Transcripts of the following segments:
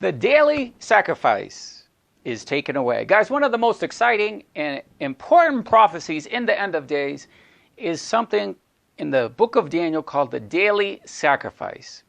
The daily sacrifice is taken away. Guys, one of the most exciting and important prophecies in the end of days is something in the book of Daniel called the daily sacrifice.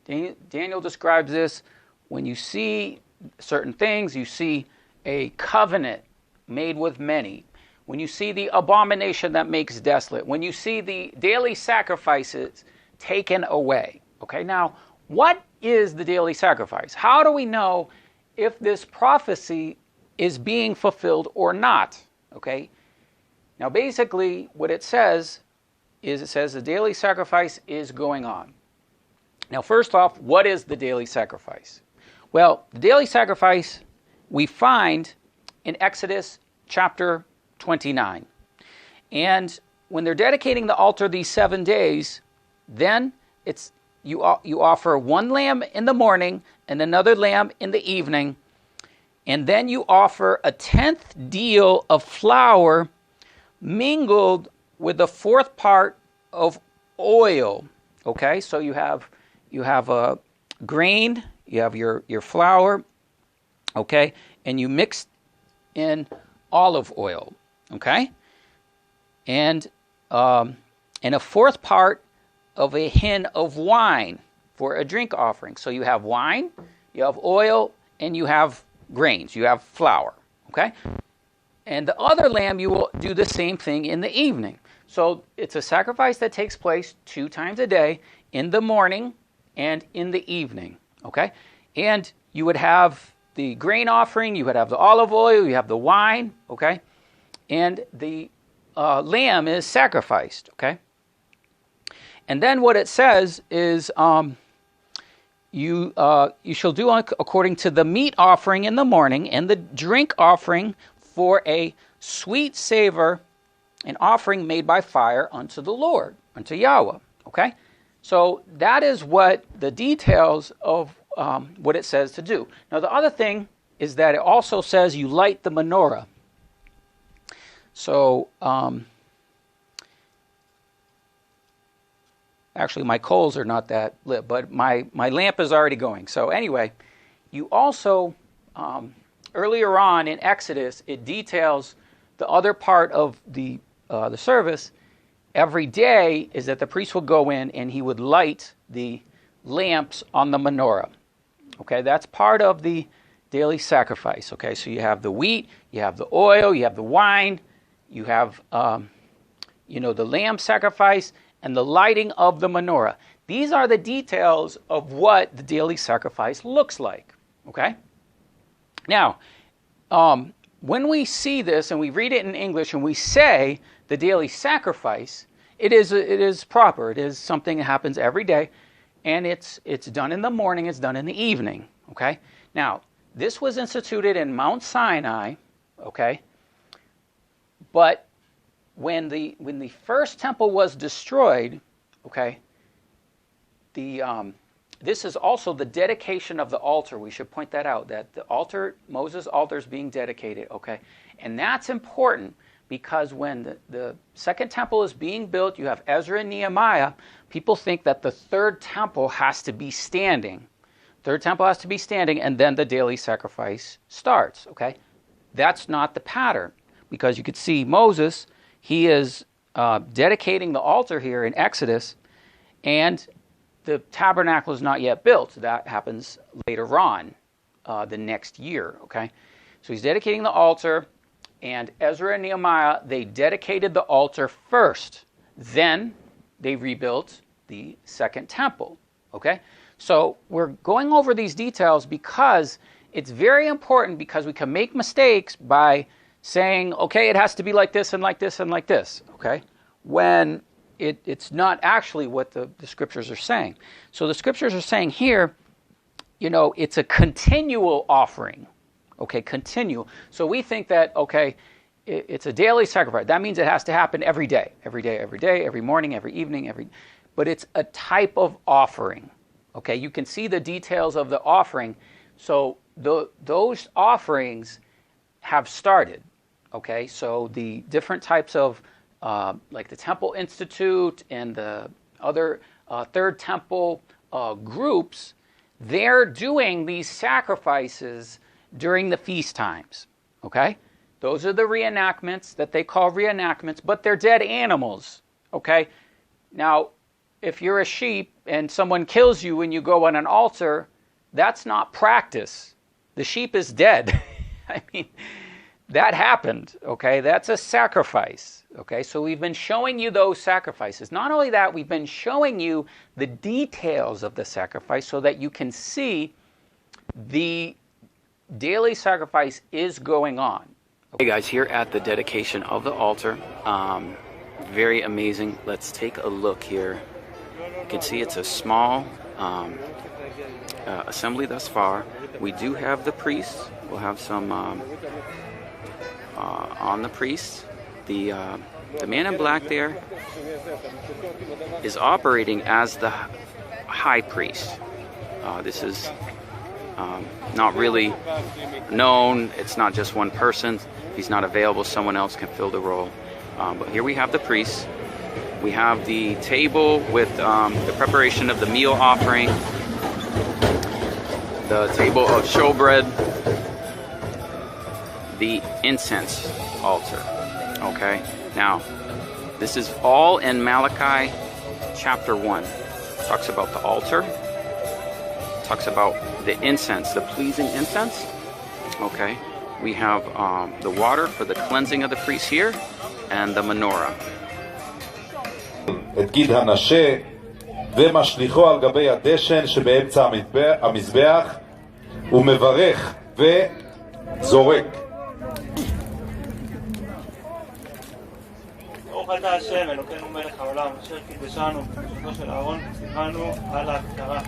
Daniel describes this. When you see certain things, you see a covenant made with many. When you see the abomination that makes desolate. When you see the daily sacrifices taken away. Okay, now, what is the daily sacrifice? How do we know if this prophecy is being fulfilled or not? Okay, now basically what it says is the daily sacrifice is going on. Now, first off, what is the daily sacrifice? Well, the daily sacrifice we find in Exodus chapter 29. And when they're dedicating the altar these 7 days, then it's you offer one lamb in the morning and another lamb in the evening, and then you offer a 10th deal of flour mingled with a 4th part of oil. Okay, so you have a grain, you have your flour, okay, and you mix in olive oil, okay, and a 4th part of a hin of wine for a drink offering. So you have wine, you have oil, and you have grains, you have flour, okay? And the other lamb, you will do the same thing in the evening. So it's a sacrifice that takes place 2 times a day, in the morning and in the evening, okay? And you would have the grain offering, you would have the olive oil, you have the wine, okay? And the lamb is sacrificed, okay? And then what it says is you shall do according to the meat offering in the morning and the drink offering for a sweet savor, an offering made by fire unto the Lord, unto Yahweh, okay? So that is what the details of what it says to do. Now, the other thing is that it also says you light the menorah. So, actually, my coals are not that lit, but my lamp is already going. So anyway, you also, earlier on in Exodus, it details the other part of the service. Every day is that the priest would go in and he would light the lamps on the menorah. Okay, that's part of the daily sacrifice. Okay, so you have the wheat, you have the oil, you have the wine, you have, the lamb sacrifice, and the lighting of the menorah. These are the details of what the daily sacrifice looks like. Okay? Now, when we see this and we read it in English and we say the daily sacrifice, it is proper. It is something that happens every day, and it's done in the morning, it's done in the evening. Okay? Now, this was instituted in Mount Sinai, okay? But when the first temple was destroyed, okay, this is also the dedication of the altar. We should point that out, that the altar, Moses' altar is being dedicated, okay? And that's important because when the second temple is being built, you have Ezra and Nehemiah, people think that the third temple has to be standing. Third temple has to be standing, and then the daily sacrifice starts, okay? That's not the pattern, because you could see Moses, he is dedicating the altar here in Exodus, and the tabernacle is not yet built. That happens later on, the next year, okay? So he's dedicating the altar, and Ezra and Nehemiah, they dedicated the altar first. Then they rebuilt the second temple, okay? So we're going over these details because it's very important, because we can make mistakes by saying, okay, it has to be like this and like this and like this, okay? When it's not actually what the scriptures are saying. So the scriptures are saying here, it's a continual offering, okay, continual. So we think that, okay, it's a daily sacrifice. That means it has to happen every day, every morning, every evening, but it's a type of offering, okay? You can see the details of the offering. So those offerings have started, okay? So the different types of, like the Temple Institute and the other Third Temple groups, they're doing these sacrifices during the feast times, okay? Those are the reenactments that they call reenactments, but they're dead animals, okay? Now, if you're a sheep and someone kills you when you go on an altar, that's not practice. The sheep is dead. I mean, that happened, okay? That's a sacrifice, okay? So we've been showing you those sacrifices. Not only that, we've been showing you the details of the sacrifice so that you can see the daily sacrifice is going on. Hey guys, here at the dedication of the altar, very amazing. Let's take a look here. You can see it's a small assembly thus far. We do have the priests. We'll have some on the priests. The man in black there is operating as the high priest. This is not really known. It's not just one person. If he's not available, someone else can fill the role. But here we have the priests. We have the table with the preparation of the meal offering, the table of showbread, the incense altar. Okay, now this is all in Malachi chapter 1. It talks about the altar, it talks about the incense, the pleasing incense. Okay, we have the water for the cleansing of the priests here, and the menorah. את גיד הנשה ומשליכו על גבי הדשן שבאמצע המזבח ומברך וזורק. ברוך אתה השם אלוקינו מלך העולם אשר קידשנו בקדושתו של אהרון וציוונו על ההכתרה.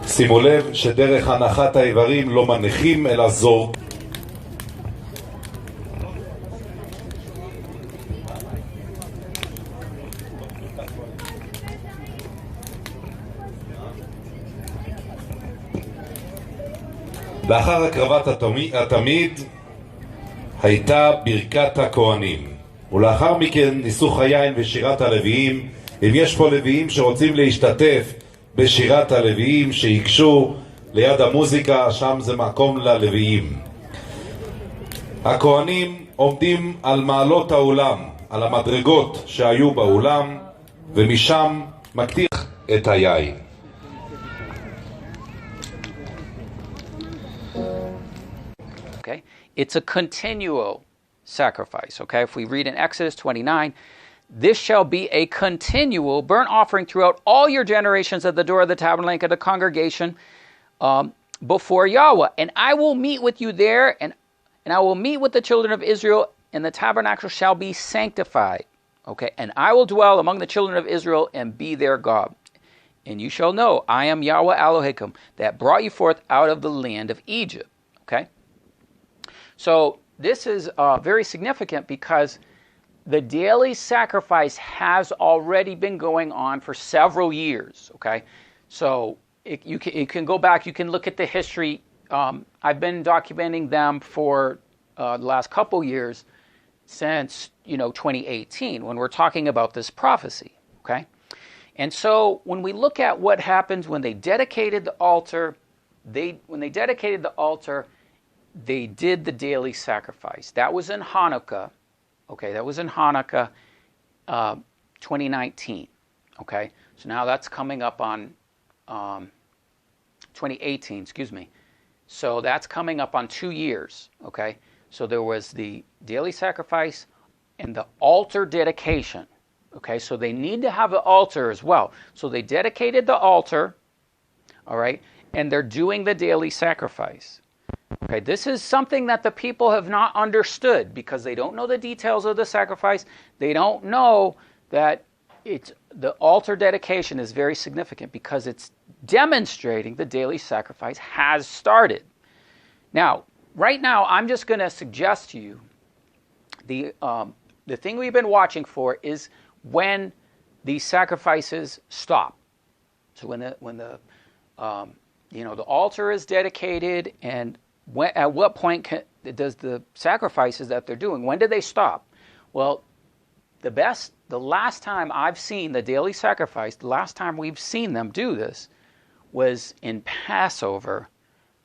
שימו לב שדרך הנחת האיברים לא מניחים אלא זורקים. לאחר הקרבת התמיד הייתה ברכת הכהנים, ולאחר מכן ניסוך היין ושירת הלוויים. אם יש פה לוויים שרוצים להשתתף בשירת הלוויים, שיגשו ליד המוזיקה, שם זה מקום ללוויים. הכהנים עומדים על מעלות האולם, על המדרגות שהיו באולם, ומשם מקטיח את היין. Okay, it's a continual sacrifice. Okay, if we read in Exodus 29, this shall be a continual burnt offering throughout all your generations at the door of the tabernacle of the congregation before Yahweh. And I will meet with you there, and I will meet with the children of Israel, and the tabernacle shall be sanctified. Okay, and I will dwell among the children of Israel and be their God. And you shall know I am Yahweh Elohim that brought you forth out of the land of Egypt. Okay. So this is very significant because the daily sacrifice has already been going on for several years, okay? So you can go back, you can look at the history. I've been documenting them for the last couple years since, 2018, when we're talking about this prophecy, okay? And so when we look at what happens when they dedicated the altar, they did the daily sacrifice. That was in Hanukkah. Okay, that was in Hanukkah 2019. Okay, so now that's coming up on 2018, excuse me. So that's coming up on 2 years. Okay, so there was the daily sacrifice and the altar dedication. Okay, so they need to have an altar as well. So they dedicated the altar, all right, and they're doing the daily sacrifice. Okay, this is something that the people have not understood because they don't know the details of the sacrifice. They don't know that the altar dedication is very significant because it's demonstrating the daily sacrifice has started. Now, right now, I'm just going to suggest to you the thing we've been watching for is when these sacrifices stop. So when the altar is dedicated, and at what point does the sacrifices that they're doing, when do they stop? Well, the best the last time I've seen the daily sacrifice, the last time we've seen them do this was in Passover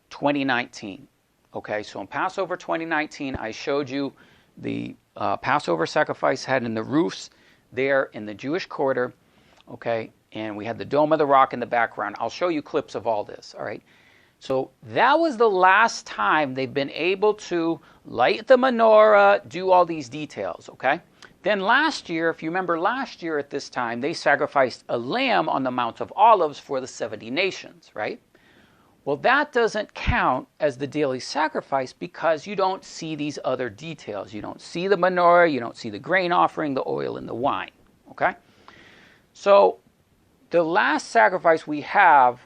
2019. Okay, so in Passover 2019, I showed you the Passover sacrifice had in the roofs there in the Jewish quarter, okay, and we had the Dome of the Rock in the background. I'll show you clips of all this, all right? So that was the last time they've been able to light the menorah, do all these details, okay? Then last year, if you remember last year at this time, they sacrificed a lamb on the Mount of Olives for the 70 nations, right? Well, that doesn't count as the daily sacrifice because you don't see these other details. You don't see the menorah, you don't see the grain offering, the oil, and the wine, okay? So the last sacrifice we have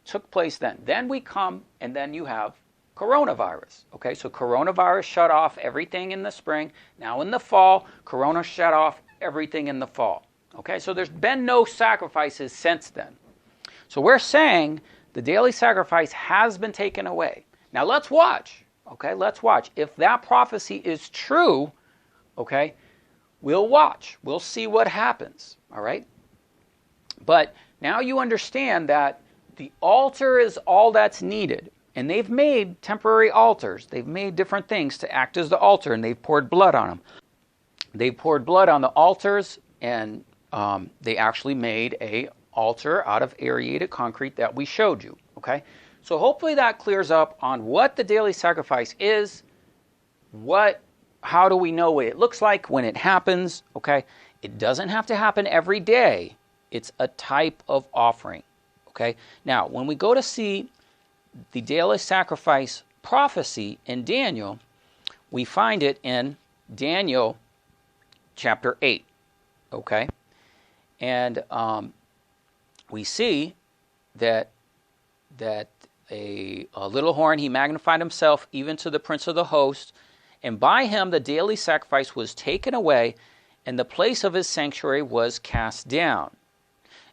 took place then. Then we come, and then you have coronavirus. Okay, so coronavirus shut off everything in the spring. Now in the fall, corona shut off everything in the fall. Okay, so there's been no sacrifices since then. So we're saying the daily sacrifice has been taken away. Now let's watch. Okay, let's watch. If that prophecy is true, okay, we'll watch. We'll see what happens. All right? But now you understand that the altar is all that's needed. And they've made temporary altars. They've made different things to act as the altar, and they've poured blood on them. They poured blood on the altars, and they actually made a altar out of aerated concrete that we showed you. Okay? So hopefully that clears up on what the daily sacrifice is, how do we know what it looks like when it happens. Okay? It doesn't have to happen every day. It's a type of offering. Okay? Now, when we go to see the daily sacrifice prophecy in Daniel, we find it in Daniel chapter 8. Okay? And we see that a little horn, he magnified himself even to the prince of the host, and by him the daily sacrifice was taken away, and the place of his sanctuary was cast down.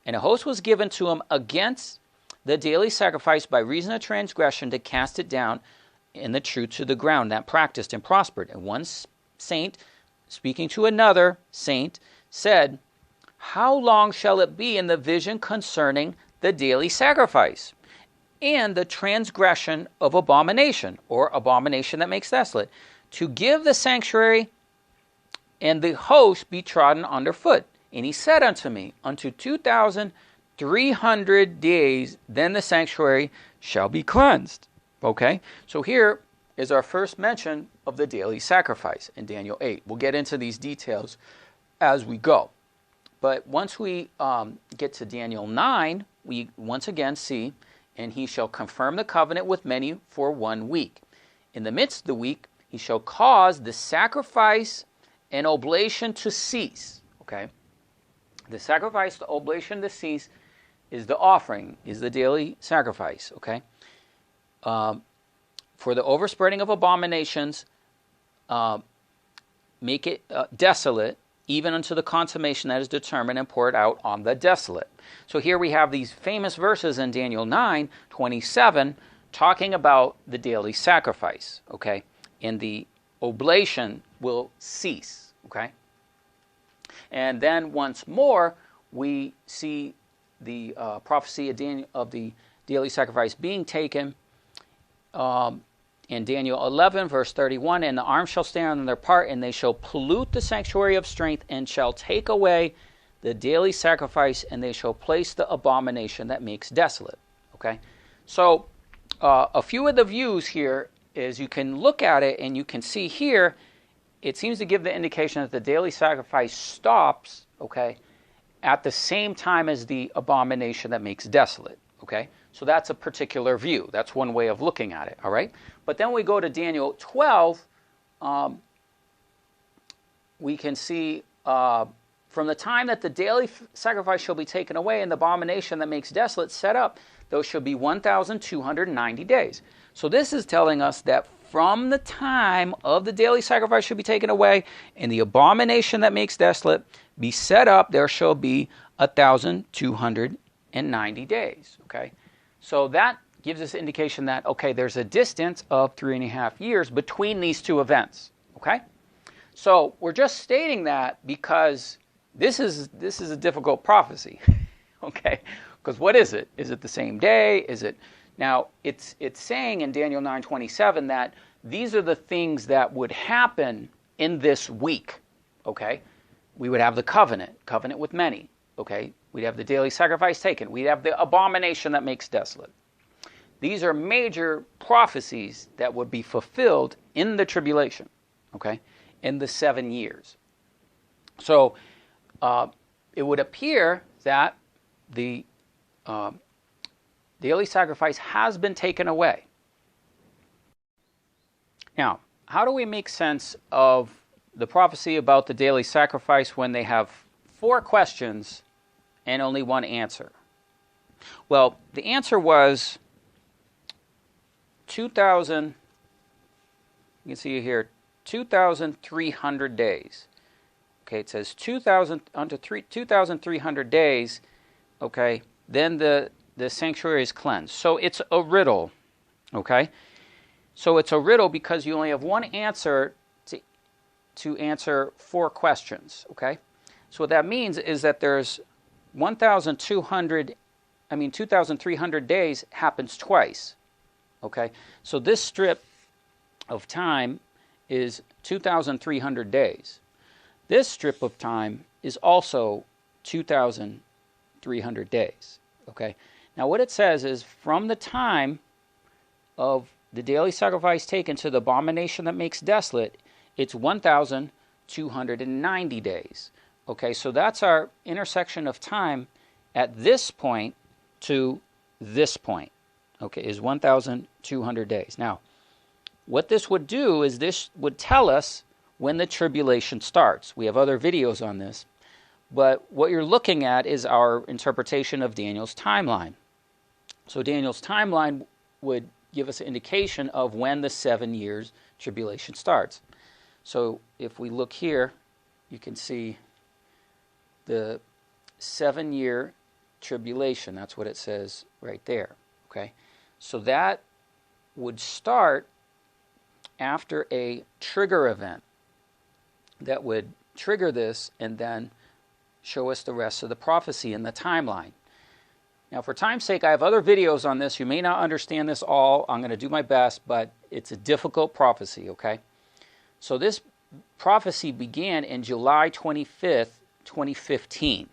And a host was given to him against the daily sacrifice by reason of transgression to cast it down in the truth to the ground. That practiced and prospered. And one saint, speaking to another saint, said, "How long shall it be in the vision concerning the daily sacrifice and the transgression of abomination," or abomination that makes desolate, "to give the sanctuary and the host be trodden underfoot? And he said unto me, unto 2,300 days, then the sanctuary shall be cleansed." Okay, so here is our first mention of the daily sacrifice in Daniel 8. We'll get into these details as we go. But once we get to Daniel 9, we once again see, "And he shall confirm the covenant with many for 1 week. In the midst of the week, he shall cause the sacrifice and oblation to cease." Okay, the sacrifice, the oblation to cease is the offering, is the daily sacrifice, okay? For the overspreading of abominations, make it desolate, even unto the consummation that is determined and poured out on the desolate. So here we have these famous verses in Daniel 9:27 talking about the daily sacrifice, okay? And the oblation will cease, okay? And then once more, we see the prophecy of the daily sacrifice being taken in Daniel 11, verse 31, "And the arms shall stand on their part, and they shall pollute the sanctuary of strength, and shall take away the daily sacrifice, and they shall place the abomination that makes desolate." Okay? So a few of the views here is you can look at it, and you can see here, it seems to give the indication that the daily sacrifice stops, okay, at the same time as the abomination that makes desolate, okay? So that's a particular view. That's one way of looking at it, all right? But then we go to Daniel 12, we can see from the time that the daily sacrifice shall be taken away and the abomination that makes desolate set up, those shall be 1,290 days. So this is telling us that from the time of the daily sacrifice should be taken away and the abomination that makes desolate be set up, there shall be 1,290 days. Okay, so that gives us indication that, okay, there's a distance of 3.5 years between these two events. Okay, so we're just stating that because This is a difficult prophecy, okay? Because what is it? Is it the same day? Is it now? It's saying in Daniel 9:27 that these are the things that would happen in this week, okay? We would have the covenant with many, okay? We'd have the daily sacrifice taken. We'd have the abomination that makes desolate. These are major prophecies that would be fulfilled in the tribulation, okay, in the 7 years. So it would appear that the daily sacrifice has been taken away. Now, how do we make sense of the prophecy about the daily sacrifice when they have 4 questions and only 1 answer? Well, the answer was 2,000, you can see here, 2,300 days. Okay, it says 2,300 days, okay, then the sanctuary is cleansed. So it's a riddle, okay? So it's a riddle because you only have 1 answer to answer 4 questions, okay? So what that means is that there's 2,300 days happens twice, okay? So this strip of time is 2,300 days. This strip of time is also 2,300 days, okay? Now what it says is from the time of the daily sacrifice taken to the abomination that makes desolate, it's 1,290 days. Okay, so that's our intersection of time at this point to this point, okay, is 1,200 days. Now, what this would do is this would tell us when the tribulation starts. We have other videos on this, but what you're looking at is our interpretation of Daniel's timeline. So Daniel's timeline would give us an indication of when the 7 years tribulation starts. So if we look here, you can see the 7-year tribulation. That's what it says right there, okay? So that would start after a trigger event that would trigger this and then show us the rest of the prophecy in the timeline. Now, for time's sake, I have other videos on this. You may not understand this all. I'm going to do my best, but it's a difficult prophecy, okay? So this prophecy began in July 25th, 2015,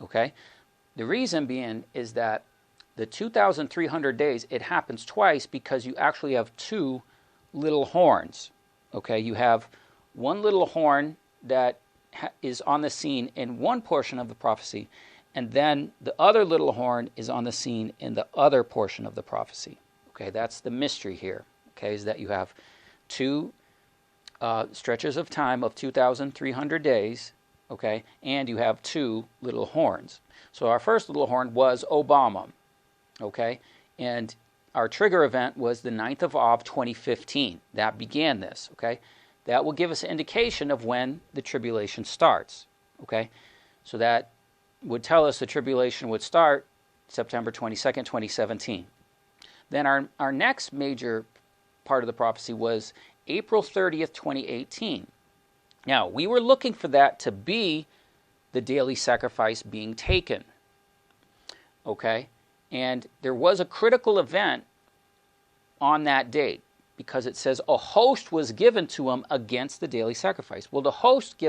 okay? The reason being is that the 2,300 days, it happens twice because you actually have 2 little horns, okay? You have one little horn that is on the scene in one portion of the prophecy, and then the other little horn is on the scene in the other portion of the prophecy. Okay, that's the mystery here, okay, is that you have 2 stretches of time of 2,300 days, okay, and you have 2 little horns. So our first little horn was Obama, okay, and our trigger event was the 9th of Av 2015. That began this, okay. That will give us an indication of when the tribulation starts, okay. So that would tell us the tribulation would start September 22nd, 2017. Then our next major part of the prophecy was April 30th, 2018. Now, we were looking for that to be the daily sacrifice being taken, okay? And there was a critical event on that date because it says a host was given to him against the daily sacrifice. Well, the host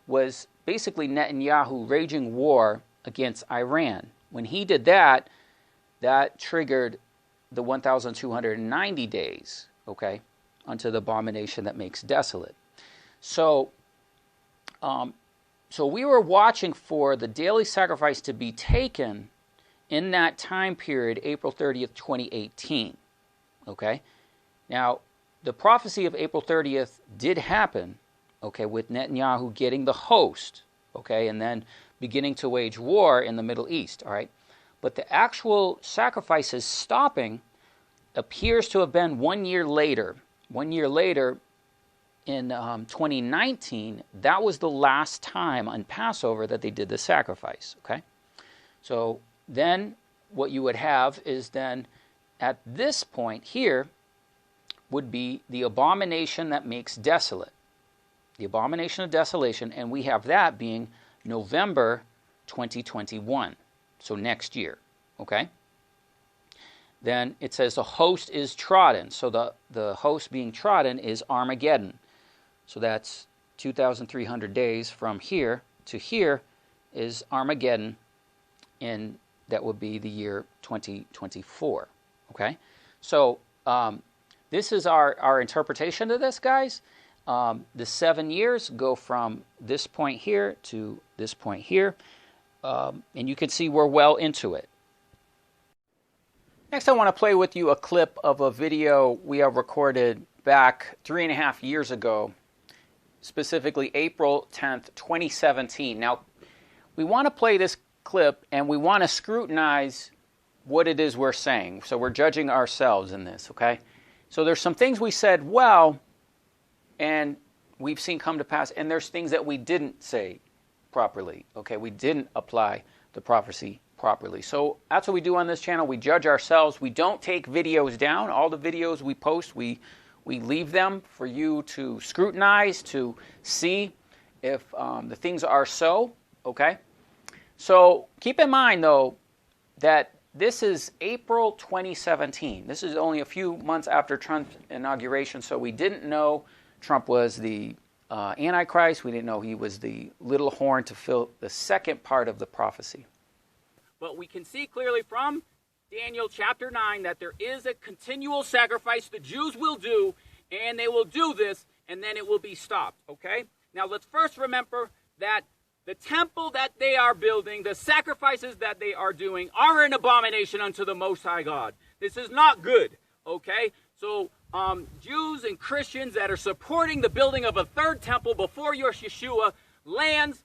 was basically Netanyahu waging war against Iran. When he did that, that triggered the 1,290 days, okay, unto the abomination that makes desolate. So, so we were watching for the daily sacrifice to be taken in that time period, April 30th, 2018, okay? Now, the prophecy of April 30th did happen, okay, with Netanyahu getting the host, okay, and then beginning to wage war in the Middle East, all right? But the actual sacrifices stopping appears to have been 1 year later. 1 year later, in 2019, that was the last time on Passover that they did the sacrifice, okay? So then what you would have is then at this point here would be the abomination that makes desolate. The abomination of desolation, and we have that being November 2021, so next year, okay? Then it says the host is trodden, so the host being trodden is Armageddon. So that's 2,300 days from here to here is Armageddon, and that would be the year 2024, okay? So this is our interpretation of this, guys. The 7 years go from this point here to this point here, and you can see we're well into it. Next, I want to play with you a clip of a video we have recorded back 3.5 years ago, specifically April 10th, 2017. Now, we want to play this clip and we want to scrutinize what it is we're saying. So we're judging ourselves in this, okay? So there's some things we said well and we've seen come to pass, and there's things that we didn't say properly, okay? We didn't apply the prophecy properly. So that's what we do on this channel. We judge ourselves. We don't take videos down. All the videos we post, we leave them for you to scrutinize, to see if the things are so, okay? So keep in mind, though, that this is April 2017. This is only a few months after Trump's inauguration, so we didn't know Trump was the Antichrist. We didn't know he was the little horn to fill the second part of the prophecy. But we can see clearly from Daniel chapter 9 that there is a continual sacrifice the Jews will do, and they will do this, and then it will be stopped, okay? Now let's first remember that the temple that they are building, the sacrifices that they are doing, are an abomination unto the Most High God. This is not good, okay? So Jews and Christians that are supporting the building of a third temple before your Yeshua lands,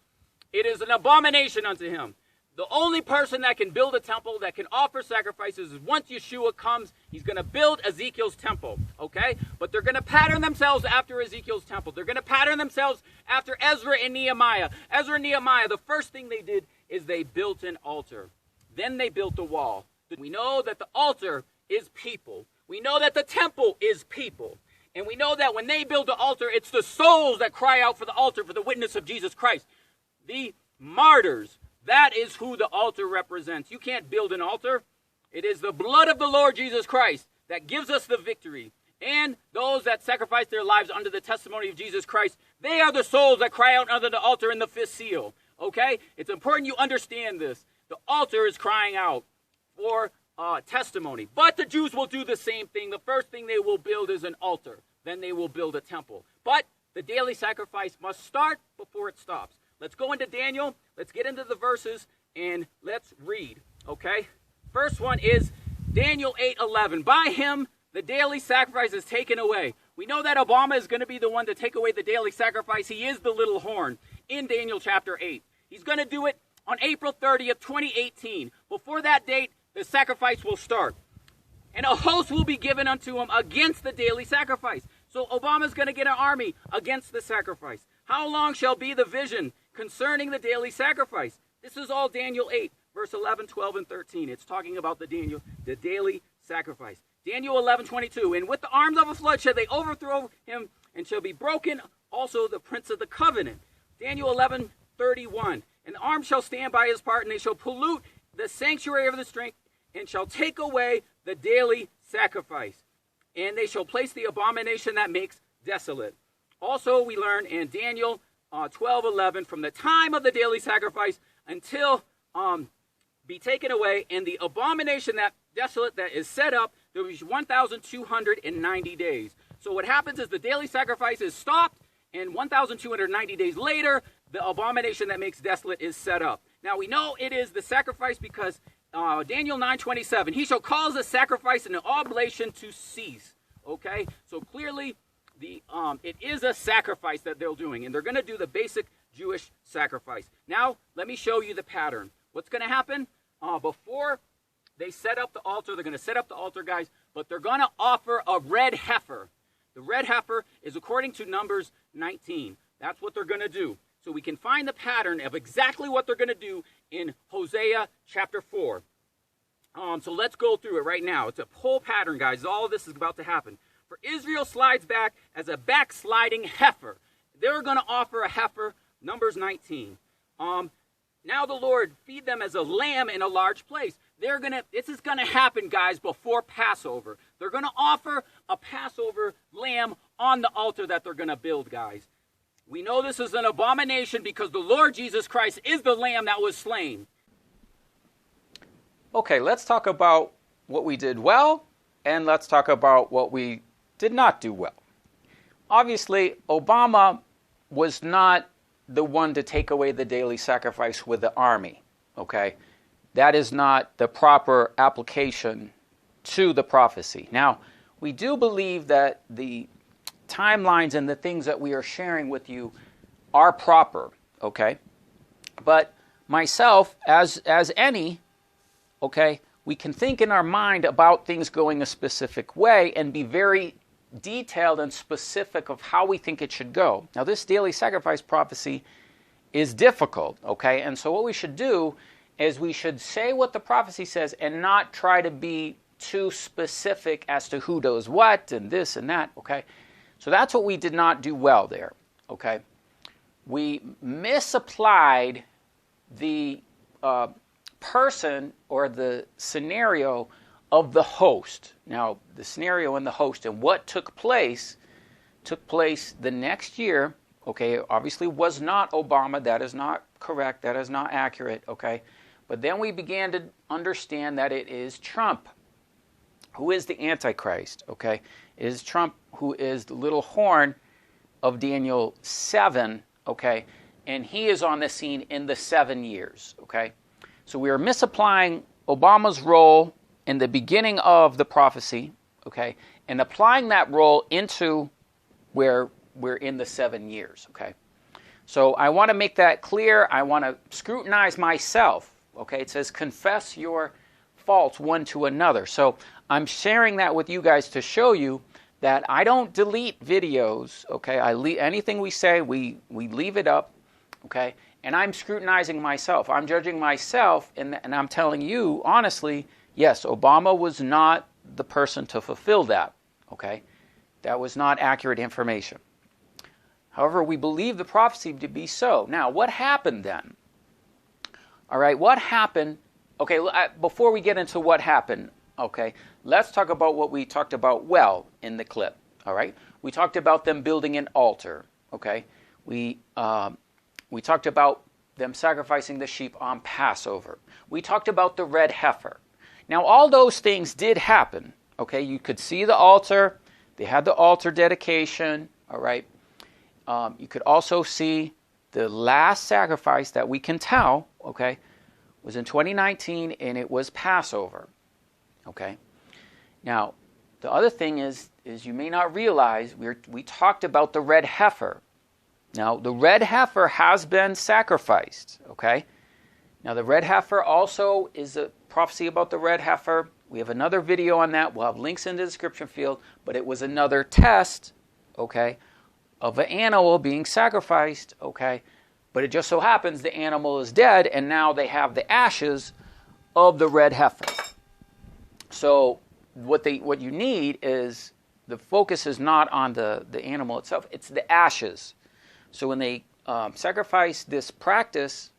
it is an abomination unto him. The only person that can build a temple, that can offer sacrifices, is once Yeshua comes, he's going to build Ezekiel's temple, okay? But they're going to pattern themselves after Ezekiel's temple. They're going to pattern themselves after Ezra and Nehemiah. Ezra and Nehemiah, the first thing they did is they built an altar. Then they built a wall. We know that the altar is people. We know that the temple is people. And we know that when they build the altar, it's the souls that cry out for the altar, for the witness of Jesus Christ. The martyrs. That is who the altar represents. You can't build an altar. It is the blood of the Lord Jesus Christ that gives us the victory. And those that sacrifice their lives under the testimony of Jesus Christ, they are the souls that cry out under the altar in the fifth seal. Okay? It's important you understand this. The altar is crying out for testimony. But the Jews will do the same thing. The first thing they will build is an altar. Then they will build a temple. But the daily sacrifice must start before it stops. Let's go into Daniel. Let's get into the verses and let's read, okay? First one is Daniel 8:11. By him, the daily sacrifice is taken away. We know that Obama is going to be the one to take away the daily sacrifice. He is the little horn in Daniel chapter 8. He's going to do it on April 30th, 2018. Before that date, the sacrifice will start. And a host will be given unto him against the daily sacrifice. So Obama's going to get an army against the sacrifice. How long shall be the vision concerning the daily sacrifice? This is all Daniel 8, verse 11, 12, and 13. It's talking about the daily sacrifice. Daniel 11:22. And with the arms of a flood shall they overthrow him, and shall be broken also the prince of the covenant. Daniel 11:31. And the arm shall stand by his part, and they shall pollute the sanctuary of the strength, and shall take away the daily sacrifice. And they shall place the abomination that makes desolate. Also, we learn in Daniel 12:11, from the time of the daily sacrifice until be taken away, and the abomination that desolate that is set up, there was 1,290 days. So what happens is the daily sacrifice is stopped, and 1,290 days later, the abomination that makes desolate is set up. Now we know it is the sacrifice because Daniel 9:27, he shall cause the sacrifice and the oblation to cease. Okay, so clearly it is a sacrifice that they're doing, and they're going to do the basic Jewish sacrifice. Now, let me show you the pattern. What's going to happen? Before they set up the altar, they're going to set up the altar, guys, but they're going to offer a red heifer. The red heifer is according to Numbers 19. That's what they're going to do. So we can find the pattern of exactly what they're going to do in Hosea chapter 4. So let's go through it right now. It's a whole pattern, guys. All of this is about to happen. For Israel slides back as a backsliding heifer. They're going to offer a heifer, Numbers 19. Now the Lord feed them as a lamb in a large place. This is gonna happen, guys, before Passover. They're gonna offer a Passover lamb on the altar that they're gonna build, guys. We know this is an abomination because the Lord Jesus Christ is the lamb that was slain. Okay, let's talk about what we did well, and let's talk about what we did not do well. Obviously, Obama was not the one to take away the daily sacrifice with the army, okay? That is not the proper application to the prophecy. Now, we do believe that the timelines and the things that we are sharing with you are proper, okay? But myself, as any, okay, we can think in our mind about things going a specific way and be very detailed and specific of how we think it should go. Now, this daily sacrifice prophecy is difficult, okay? And so what we should do is we should say what the prophecy says and not try to be too specific as to who does what and this and that, okay? So that's what we did not do well there, okay? We misapplied the person or the scenario of the host. Now, the scenario and the host and what took place the next year, okay, obviously was not Obama. That is not correct. That is not accurate, okay? But then we began to understand that it is Trump who is the Antichrist, okay? It is Trump who is the little horn of Daniel 7, okay? And he is on the scene in the 7 years, okay? So we are misapplying Obama's role in the beginning of the prophecy, okay, and applying that role into where we're in the 7 years, okay. So I want to make that clear. I want to scrutinize myself, okay. It says confess your faults one to another. So I'm sharing that with you guys to show you that I don't delete videos, okay. Anything we say, we leave it up, okay. And I'm scrutinizing myself. I'm judging myself, and I'm telling you, honestly, yes, Obama was not the person to fulfill that, okay? That was not accurate information. However, we believe the prophecy to be so. Now, what happened then? All right, what happened? Okay, before we get into what happened, okay, let's talk about what we talked about well in the clip, all right? We talked about them building an altar, okay? We talked about them sacrificing the sheep on Passover. We talked about the red heifer. Now, all those things did happen, okay? You could see the altar. They had the altar dedication, all right? You could also see the last sacrifice that we can tell, okay, was in 2019, and it was Passover, okay? Now, the other thing is you may not realize we talked about the red heifer. Now, the red heifer has been sacrificed, okay? Now, the red heifer also is a prophecy about the red heifer. We have another video on that. We'll have links in the description field, but it was another test, okay, of an animal being sacrificed, okay? But it just so happens the animal is dead, and now they have the ashes of the red heifer. So what you need is, the focus is not on the animal itself, it's the ashes. So when they sacrifice this practice,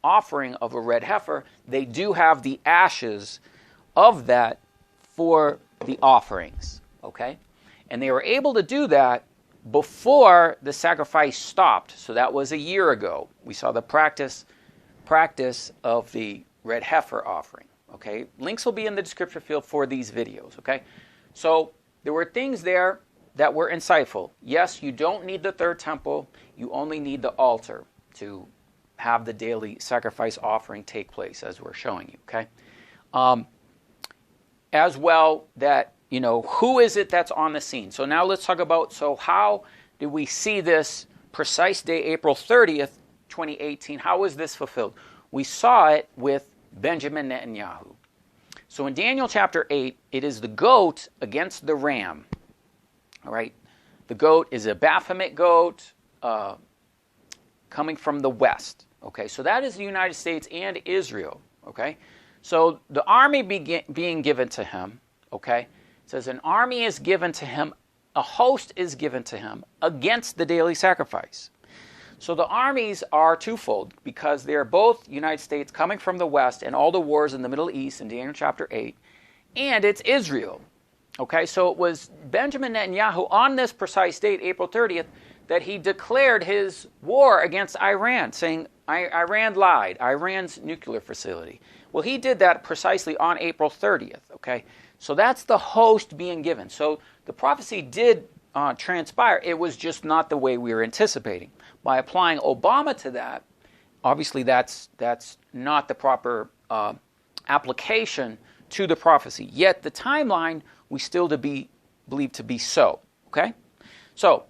offering of a red heifer, they do have the ashes of that for the offerings, okay? And they were able to do that before the sacrifice stopped. So that was a year ago. We saw the practice of the red heifer offering, okay? Links will be in the description field for these videos, okay? So there were things there that were insightful. Yes, you don't need the third temple. You only need the altar to have the daily sacrifice offering take place, as we're showing you, okay? As well, that, who is it that's on the scene? So now let's talk about, how did we see this precise day, April 30th, 2018? How was this fulfilled? We saw it with Benjamin Netanyahu. So in Daniel chapter 8, it is the goat against the ram. All right, the goat is a Baphomet goat coming from the west. Okay, so that is the United States and Israel. Okay, so the army being given to him. Okay, it says an army is given to him, a host is given to him against the daily sacrifice. So the armies are twofold because they're both United States coming from the West and all the wars in the Middle East in Daniel chapter 8, and it's Israel. Okay, so it was Benjamin Netanyahu on this precise date, April 30th, that he declared his war against Iran, saying Iran lied, Iran's nuclear facility. Well, he did that precisely on April 30th, okay? So that's the host being given. So the prophecy did transpire. It was just not the way we were anticipating. By applying Obama to that, obviously that's not the proper application to the prophecy. Yet the timeline we still believe to be so, okay? So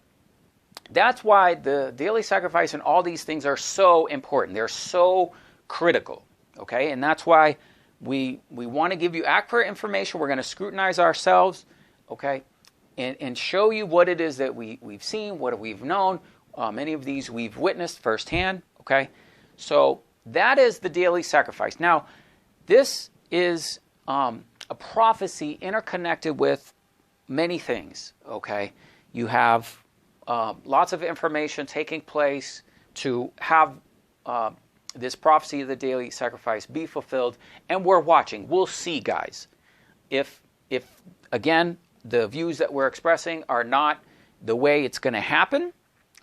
that's why the daily sacrifice and all these things are so important. They're so critical, okay? And that's why we want to give you accurate information. We're going to scrutinize ourselves, okay, and show you what it is that we've seen, what we've known. Many of these we've witnessed firsthand, okay? So that is the daily sacrifice. Now, this is a prophecy interconnected with many things, okay? You have lots of information taking place to have this prophecy of the daily sacrifice be fulfilled, and we're watching. We'll see, guys. If again, the views that we're expressing are not the way it's going to happen,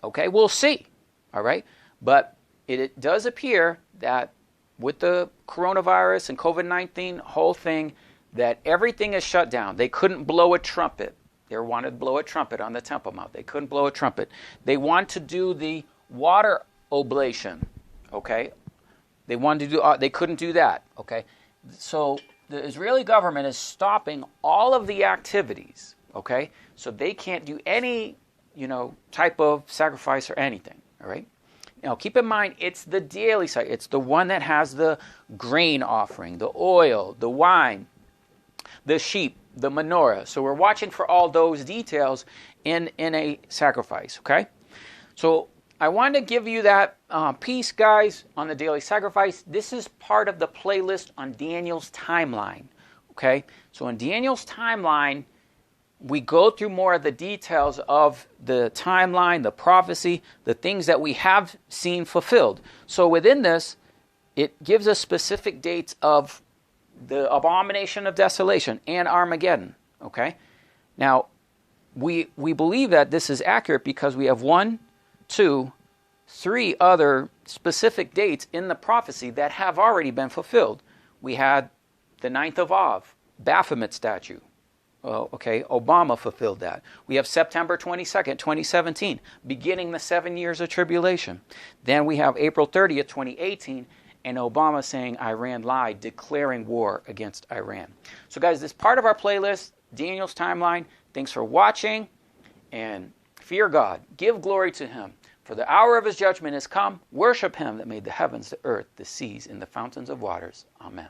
okay, we'll see, all right? But it does appear that with the coronavirus and COVID-19 whole thing, that everything is shut down. They couldn't blow a trumpet. They wanted to blow a trumpet on the Temple Mount. They couldn't blow a trumpet. They want to do the water oblation, okay? They wanted to do. They couldn't do that, okay? So the Israeli government is stopping all of the activities, okay? So they can't do any, type of sacrifice or anything, all right? Now, keep in mind, it's the daily sacrifice. It's the one that has the grain offering, the oil, the wine, the sheep, the menorah. So we're watching for all those details in a sacrifice, okay? So I wanted to give you that piece, guys, on the daily sacrifice. This is part of the playlist on Daniel's timeline, okay? So in Daniel's timeline, we go through more of the details of the timeline, the prophecy, the things that we have seen fulfilled. So within this, it gives us specific dates of the abomination of desolation and Armageddon, okay? Now, we believe that this is accurate because we have 1, 2, 3 other specific dates in the prophecy that have already been fulfilled. We had the 9th of Av, Baphomet statue. Okay, Obama fulfilled that. We have September 22nd, 2017, beginning the 7 years of tribulation. Then we have April 30th, 2018, and Obama saying Iran lied, declaring war against Iran. So guys, this is part of our playlist, Daniel's timeline. Thanks for watching, and fear God. Give glory to him. For the hour of his judgment is come. Worship him that made the heavens, the earth, the seas, and the fountains of waters. Amen.